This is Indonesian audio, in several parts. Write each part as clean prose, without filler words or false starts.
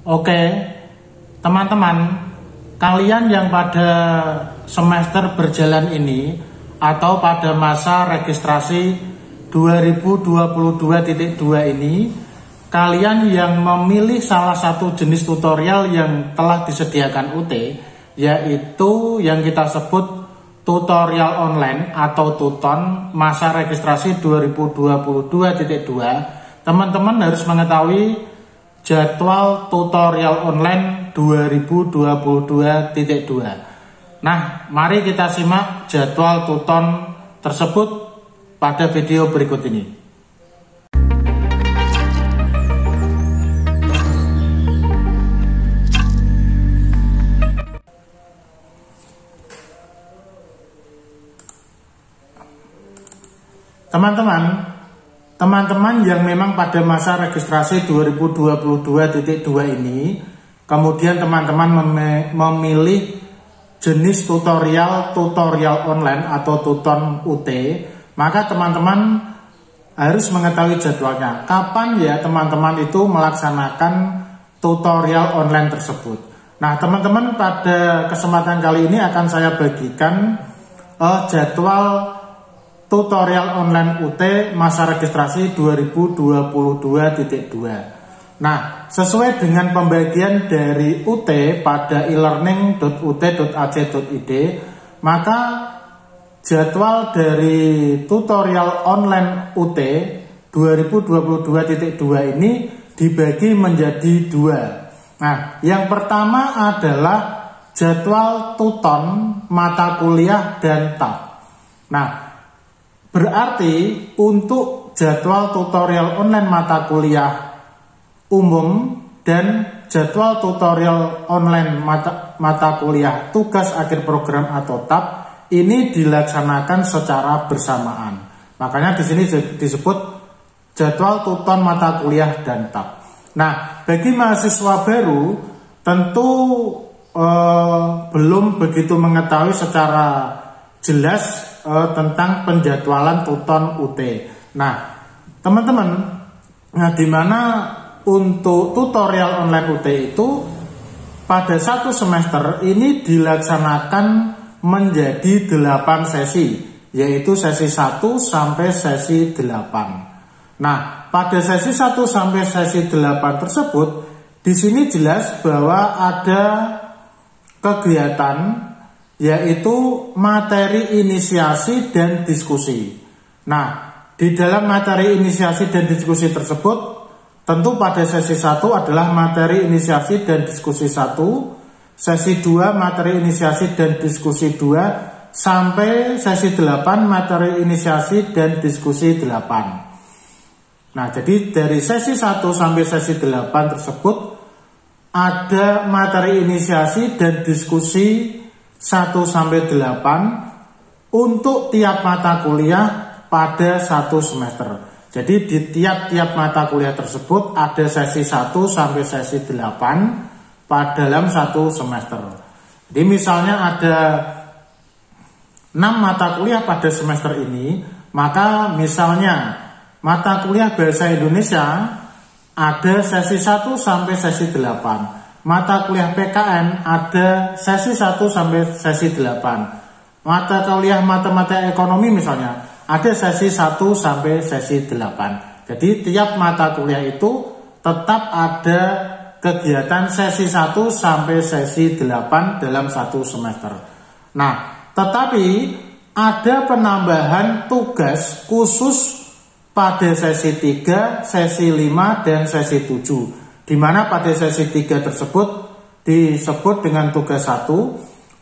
Oke, teman-teman, kalian yang pada semester berjalan ini atau pada masa registrasi 2022.2 ini, kalian yang memilih salah satu jenis tutorial yang telah disediakan UT, yaitu yang kita sebut tutorial online atau tuton masa registrasi 2022.2, teman-teman harus mengetahui jadwal tutorial online 2022.2. Nah, mari kita simak jadwal tuton tersebut pada video berikut ini. Teman-teman yang memang pada masa registrasi 2022.2 ini, kemudian teman-teman memilih jenis tutorial online atau tuton UT, maka teman-teman harus mengetahui jadwalnya. Kapan ya teman-teman itu melaksanakan tutorial online tersebut. Nah, teman-teman, pada kesempatan kali ini akan saya bagikan jadwal tutorial online UT masa registrasi 2022.2. Nah, sesuai dengan pembagian dari UT pada e-learning.ut.ac.id, maka jadwal dari tutorial online UT 2022.2 ini dibagi menjadi dua. Nah, yang pertama adalah jadwal tuton mata kuliah dan tab. Nah, berarti untuk jadwal tutorial online mata kuliah umum dan jadwal tutorial online mata kuliah tugas akhir program atau TAP ini dilaksanakan secara bersamaan. Makanya di sini disebut jadwal tuton mata kuliah dan TAP. Nah, bagi mahasiswa baru tentu belum begitu mengetahui secara jelas tentang penjadwalan tuton UT. Nah, teman-teman, di mana untuk tutorial online UT itu pada satu semester ini dilaksanakan menjadi 8 sesi, yaitu sesi 1 sampai sesi 8. Nah, pada sesi 1 sampai sesi 8 tersebut, di sini jelas bahwa ada kegiatan yaitu materi inisiasi dan diskusi. Nah, di dalam materi inisiasi dan diskusi tersebut, tentu pada sesi 1 adalah materi inisiasi dan diskusi 1, sesi 2 materi inisiasi dan diskusi 2, sampai sesi 8 materi inisiasi dan diskusi 8. Nah, jadi dari sesi 1 sampai sesi 8 tersebut ada materi inisiasi dan diskusi 1 sampai 8 untuk tiap mata kuliah pada satu semester. Jadi di tiap-tiap mata kuliah tersebut ada sesi 1 sampai sesi 8 dalam satu semester. Jadi misalnya ada 6 mata kuliah pada semester ini, maka misalnya mata kuliah bahasa Indonesia ada sesi 1 sampai sesi 8. Mata kuliah PKN ada sesi 1 sampai sesi 8. Mata kuliah matematika ekonomi misalnya ada sesi 1 sampai sesi 8. Jadi tiap mata kuliah itu tetap ada kegiatan sesi 1 sampai sesi 8 dalam satu semester. Nah, tetapi ada penambahan tugas khusus pada sesi 3, sesi 5, dan sesi 7. Di mana pada sesi 3 tersebut disebut dengan tugas 1,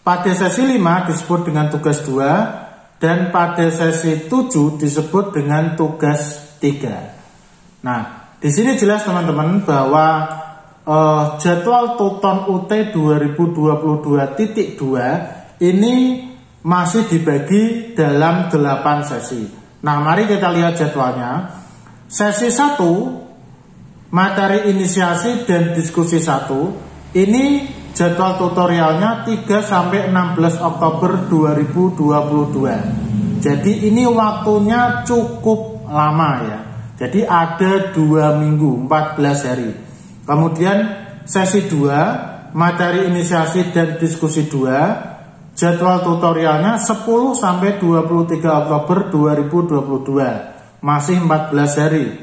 pada sesi 5 disebut dengan tugas 2, dan pada sesi 7 disebut dengan tugas 3. Nah, di sini jelas teman-teman bahwa jadwal tuton UT 2022.2 ini masih dibagi dalam 8 sesi. Nah, mari kita lihat jadwalnya. Sesi 1 materi inisiasi dan diskusi 1 ini jadwal tutorialnya 3 sampai 16 Oktober 2022. Jadi ini waktunya cukup lama ya. Jadi ada 2 minggu, 14 hari. Kemudian sesi 2, materi inisiasi dan diskusi 2, jadwal tutorialnya 10 sampai 23 Oktober 2022. Masih 14 hari.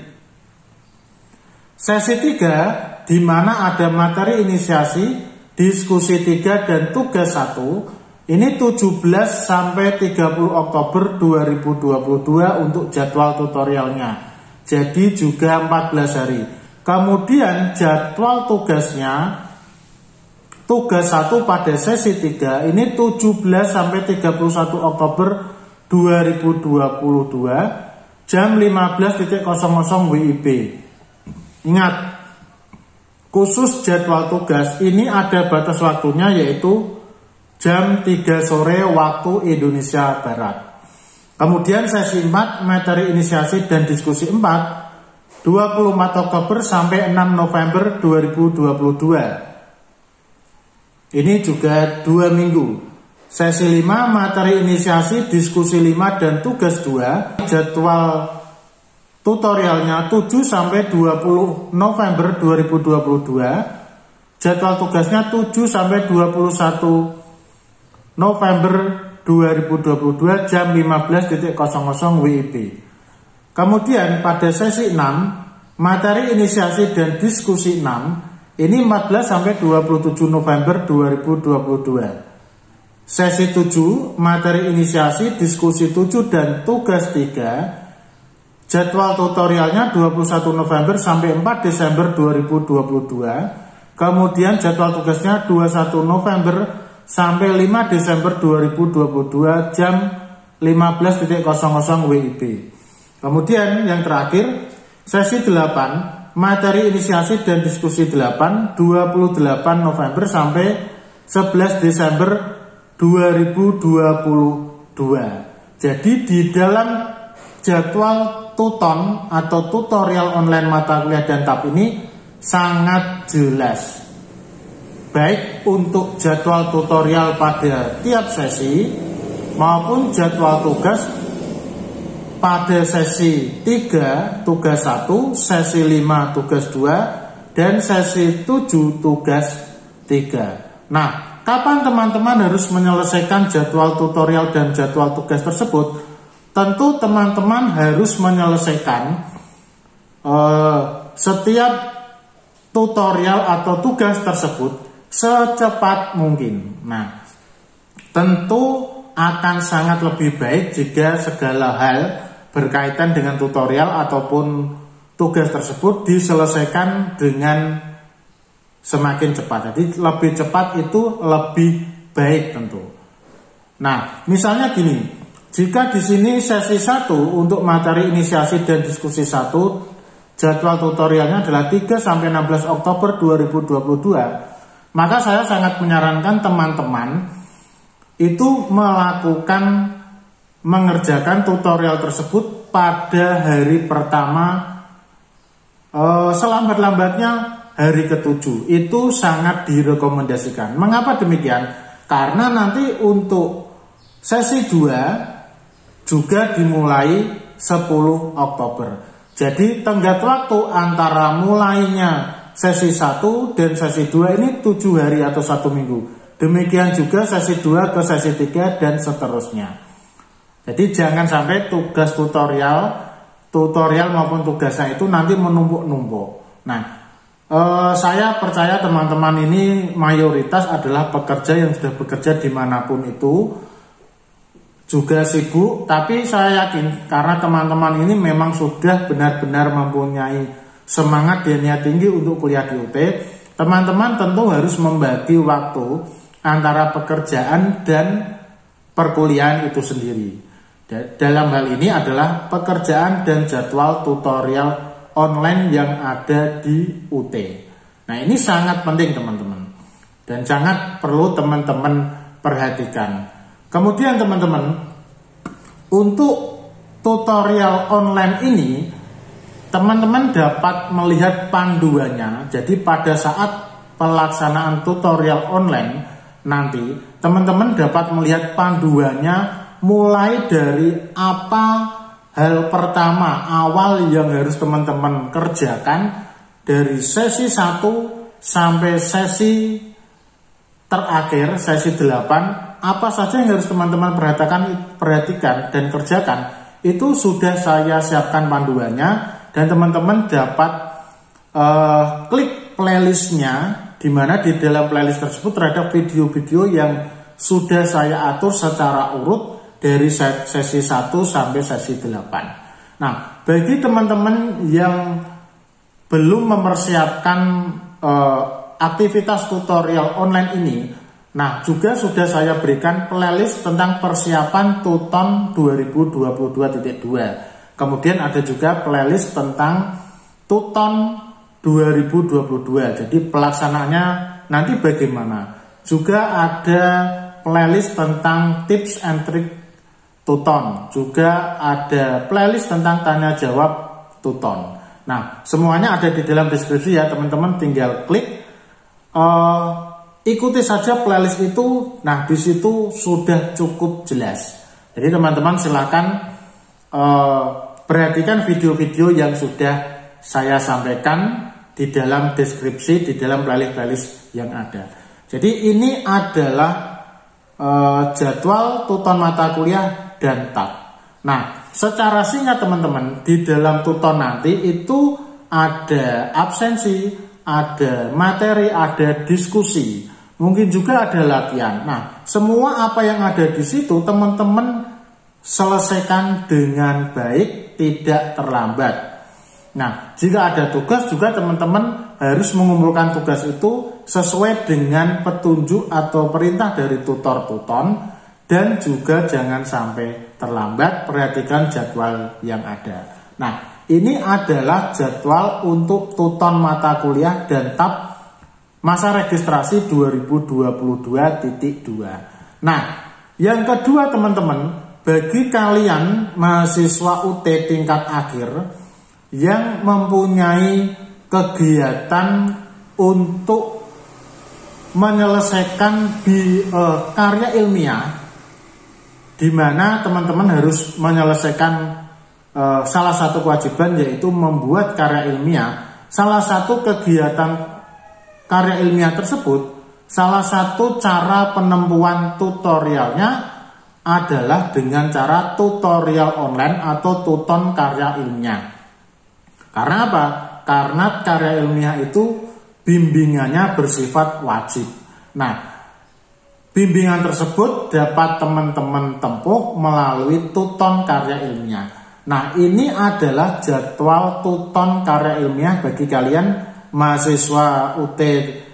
Sesi 3 di mana ada materi inisiasi, diskusi 3 dan tugas 1. Ini 17 sampai 30 Oktober 2022 untuk jadwal tutorialnya. Jadi juga 14 hari. Kemudian jadwal tugasnya, tugas 1 pada sesi 3 ini 17 sampai 31 Oktober 2022 jam 15.00 WIB. Ingat, khusus jadwal tugas ini ada batas waktunya yaitu jam 3 sore waktu Indonesia Barat. Kemudian sesi 4 materi inisiasi dan diskusi 4 24 Oktober sampai 6 November 2022. Ini juga 2 minggu. Sesi 5 materi inisiasi, diskusi 5 dan tugas 2. Jadwal tutorialnya 7 sampai 20 November 2022. Jadwal tugasnya 7 sampai 21 November 2022 jam 15.00 WIB. Kemudian pada sesi 6 materi inisiasi dan diskusi 6 ini 14 sampai 27 November 2022. Sesi 7 materi inisiasi, diskusi 7 dan tugas 3. Jadwal tutorialnya 21 November sampai 4 Desember 2022. Kemudian jadwal tugasnya 21 November sampai 5 Desember 2022 jam 15.00 WIB. Kemudian yang terakhir sesi 8 materi inisiasi dan diskusi 8 28 November sampai 11 Desember 2022. Jadi di dalam jadwal tuton atau tutorial online mata kuliah Dantab ini sangat jelas. Baik untuk jadwal tutorial pada tiap sesi maupun jadwal tugas pada sesi 3 tugas 1, sesi 5 tugas 2, dan sesi 7 tugas 3. Nah, kapan teman-teman harus menyelesaikan jadwal tutorial dan jadwal tugas tersebut? Tentu teman-teman harus menyelesaikan setiap tutorial atau tugas tersebut secepat mungkin. Nah, tentu akan sangat lebih baik jika segala hal berkaitan dengan tutorial ataupun tugas tersebut diselesaikan dengan semakin cepat. Jadi lebih cepat itu lebih baik tentu. Nah, misalnya gini, jika di sini sesi 1 untuk materi inisiasi dan diskusi 1 jadwal tutorialnya adalah 3 sampai 16 Oktober 2022. Maka saya sangat menyarankan teman-teman itu mengerjakan tutorial tersebut pada hari pertama, selambat-lambatnya hari ke-7. Itu sangat direkomendasikan. Mengapa demikian? Karena nanti untuk sesi 2 juga dimulai 10 Oktober. Jadi tenggat waktu antara mulainya sesi 1 dan sesi 2 ini 7 hari atau 1 minggu. Demikian juga sesi 2 ke sesi 3 dan seterusnya. Jadi jangan sampai tugas tutorial maupun tugasnya itu nanti menumpuk-numpuk. Nah, saya percaya teman-teman ini mayoritas adalah pekerja yang sudah bekerja dimanapun itu, juga sibuk. Tapi saya yakin karena teman-teman ini memang sudah benar-benar mempunyai semangat dan niat tinggi untuk kuliah di UT, teman-teman tentu harus membagi waktu antara pekerjaan dan perkuliahan itu sendiri. Dalam hal ini adalah pekerjaan dan jadwal tutorial online yang ada di UT. Nah, ini sangat penting teman-teman, dan sangat perlu teman-teman perhatikan. Kemudian teman-teman, untuk tutorial online ini teman-teman dapat melihat panduannya. Jadi pada saat pelaksanaan tutorial online nanti teman-teman dapat melihat panduannya mulai dari apa hal pertama awal yang harus teman-teman kerjakan dari sesi 1 sampai sesi terakhir, sesi 8, apa saja yang harus teman-teman perhatikan dan kerjakan, itu sudah saya siapkan panduannya, dan teman-teman dapat klik playlistnya, di mana di dalam playlist tersebut terhadap video-video yang sudah saya atur secara urut dari sesi 1 sampai sesi 8. Nah, bagi teman-teman yang belum mempersiapkan aktivitas tutorial online ini, nah juga sudah saya berikan playlist tentang persiapan Tuton 2022.2. Kemudian ada juga playlist tentang Tuton 2022. Jadi pelaksanaannya nanti bagaimana. Juga ada playlist tentang tips and trick Tuton. Juga ada playlist tentang tanya jawab Tuton. Nah, semuanya ada di dalam deskripsi ya, teman-teman tinggal klik. Ikuti saja playlist itu. Nah, di situ sudah cukup jelas. Jadi teman-teman silakan perhatikan video-video yang sudah saya sampaikan di dalam deskripsi, di dalam playlist yang ada. Jadi ini adalah jadwal Tuton mata kuliah dan tab. Nah, secara singkat teman-teman, di dalam Tuton nanti itu ada absensi, ada materi, ada diskusi, mungkin juga ada latihan. Nah, semua apa yang ada di situ teman-teman selesaikan dengan baik, tidak terlambat. Nah, jika ada tugas juga teman-teman harus mengumpulkan tugas itu sesuai dengan petunjuk atau perintah dari tutor Tuton, dan juga jangan sampai terlambat, perhatikan jadwal yang ada. Nah, ini adalah jadwal untuk Tuton mata kuliah dan tab masa registrasi 2022.2. Nah, yang kedua teman-teman, bagi kalian mahasiswa UT tingkat akhir yang mempunyai kegiatan untuk menyelesaikan karya ilmiah, di mana teman-teman harus menyelesaikan salah satu kewajiban, yaitu membuat karya ilmiah. Salah satu kegiatan karya ilmiah tersebut, salah satu cara penempuan tutorialnya adalah dengan cara tutorial online atau Tuton karya ilmiah. Karena apa? Karena karya ilmiah itu bimbingannya bersifat wajib. Nah, bimbingan tersebut dapat teman-teman tempuh melalui Tuton karya ilmiah. Nah, ini adalah jadwal Tuton karya ilmiah bagi kalian mahasiswa UT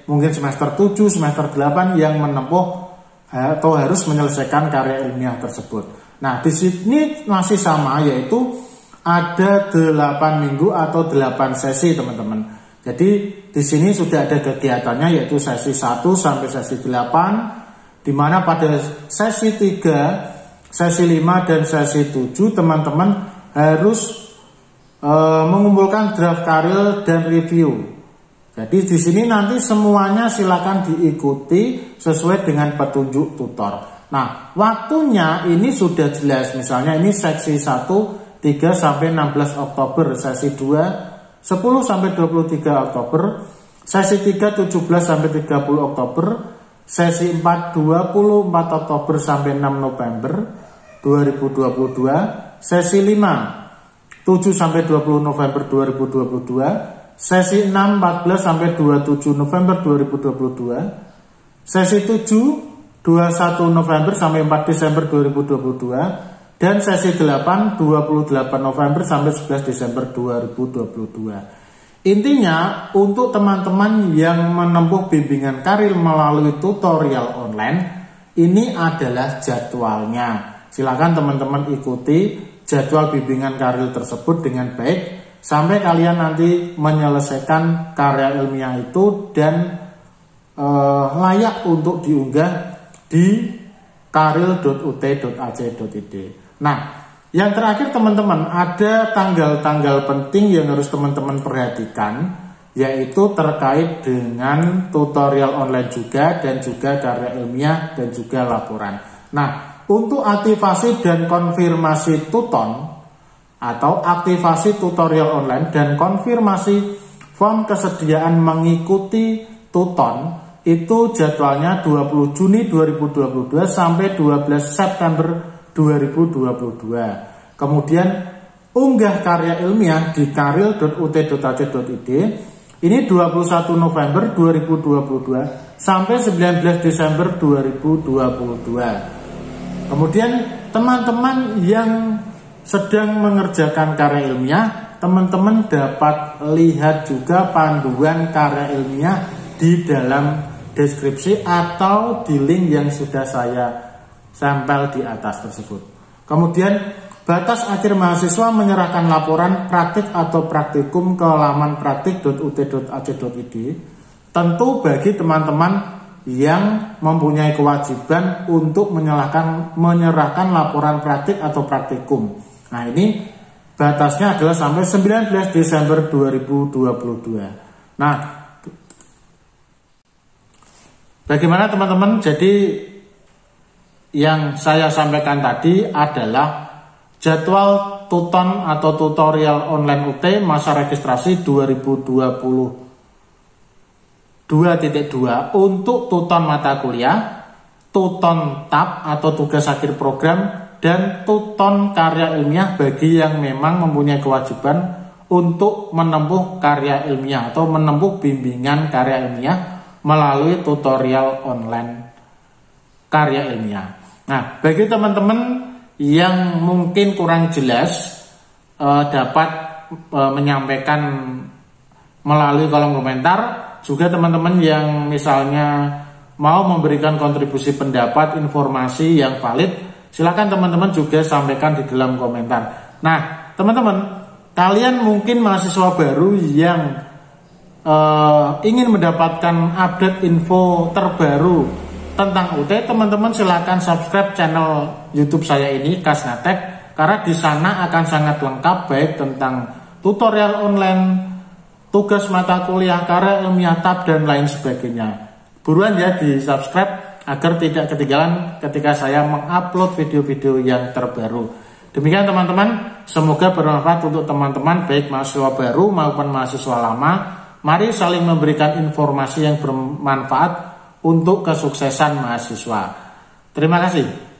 mungkin semester 7, semester 8 yang menempuh atau harus menyelesaikan karya ilmiah tersebut. Nah, di sini masih sama, yaitu ada 8 minggu atau 8 sesi teman-teman. Jadi di sini sudah ada kegiatannya, yaitu sesi 1 sampai sesi 8, di mana pada sesi 3, sesi 5 dan sesi 7 teman-teman harus mengumpulkan draft karya dan review. Jadi di sini nanti semuanya silakan diikuti sesuai dengan petunjuk tutor. Nah, waktunya ini sudah jelas. Misalnya ini seksi 1 3 sampai 16 Oktober, sesi 2 10 sampai 23 Oktober, sesi 3 17 sampai 30 Oktober, sesi 4 24 Oktober sampai 6 November 2022, sesi 5 7 sampai 20 November 2022, sesi 6 14 sampai 27 November 2022, sesi 7 21 November sampai 4 Desember 2022, dan sesi 8 28 November sampai 11 Desember 2022. Intinya, untuk teman-teman yang menempuh bimbingan karir melalui tutorial online, ini adalah jadwalnya. Silakan teman-teman ikuti jadwal bimbingan karir tersebut dengan baik sampai kalian nanti menyelesaikan karya ilmiah itu dan layak untuk diunggah di karil.ut.ac.id. Nah, yang terakhir teman-teman, ada tanggal-tanggal penting yang harus teman-teman perhatikan, yaitu terkait dengan tutorial online juga, dan juga karya ilmiah, dan juga laporan. Nah, untuk aktivasi dan konfirmasi Tuton atau aktivasi tutorial online dan konfirmasi form kesediaan mengikuti Tuton itu jadwalnya 20 Juni 2022 sampai 12 September 2022. Kemudian unggah karya ilmiah di karil.ut.ac.id ini 21 November 2022 sampai 19 Desember 2022. Kemudian teman-teman yang sedang mengerjakan karya ilmiah, teman-teman dapat lihat juga panduan karya ilmiah di dalam deskripsi atau di link yang sudah saya sampel di atas tersebut. Kemudian batas akhir mahasiswa menyerahkan laporan praktik atau praktikum ke laman praktik.ut.ac.id tentu bagi teman-teman yang mempunyai kewajiban untuk menyerahkan laporan praktik atau praktikum. Nah, ini batasnya adalah sampai 19 Desember 2022. Nah, bagaimana teman-teman? Jadi yang saya sampaikan tadi adalah jadwal Tuton atau tutorial online UT masa registrasi 2022.2 untuk Tuton mata kuliah, Tuton tab atau tugas akhir program, dan Tuton karya ilmiah bagi yang memang mempunyai kewajiban untuk menempuh karya ilmiah atau menempuh bimbingan karya ilmiah melalui tutorial online karya ilmiah. Nah, bagi teman-teman yang mungkin kurang jelas dapat menyampaikan melalui kolom komentar. Juga teman-teman yang misalnya mau memberikan kontribusi pendapat, informasi yang valid, silakan teman-teman juga sampaikan di dalam komentar. Nah, teman-teman, kalian mungkin mahasiswa baru yang ingin mendapatkan update info terbaru tentang UT, teman-teman silakan subscribe channel YouTube saya ini, Kasnatek, karena di sana akan sangat lengkap baik tentang tutorial online, tugas mata kuliah, karya ilmiah tab, dan lain sebagainya. Buruan ya di subscribe agar tidak ketinggalan ketika saya mengupload video-video yang terbaru. Demikian teman-teman, semoga bermanfaat untuk teman-teman baik mahasiswa baru maupun mahasiswa lama. Mari saling memberikan informasi yang bermanfaat untuk kesuksesan mahasiswa. Terima kasih.